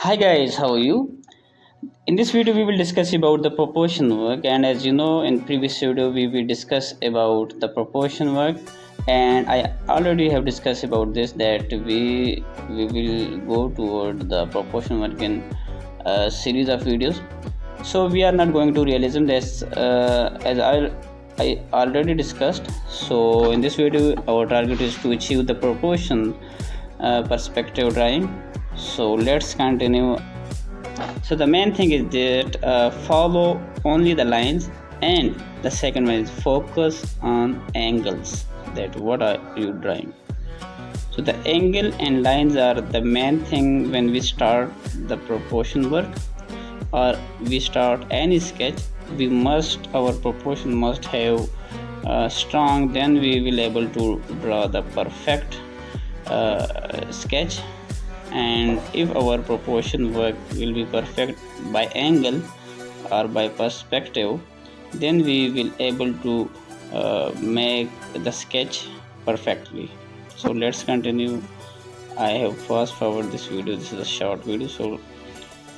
Hi guys, how are you? In this video we will discuss about the proportion work, and as you know in previous video we will discuss about the proportion work, and I already have discussed about this that we will go toward the proportion work in a series of videos. So we are not going to realism, that's as I already discussed. So in this video our target is to achieve the proportion perspective drawing. So let's continue. So the main thing is that follow only the lines, and the second one is focus on angles, that what are you drawing. So the angle and lines are the main thing when we start the proportion work, or we start any sketch. Our proportion must have strong, then we will able to draw the perfect sketch. And if our proportion work will be perfect by angle or by perspective, then we will able to make the sketch perfectly. So let's continue. I have fast forward this video, this is a short video, so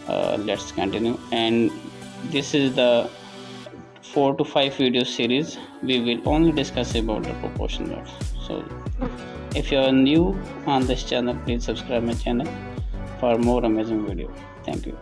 let's continue. And this is the 4 to 5 video series. We will only discuss about the proportion work. So if you are new on this channel, please subscribe my channel for more amazing video. Thank you.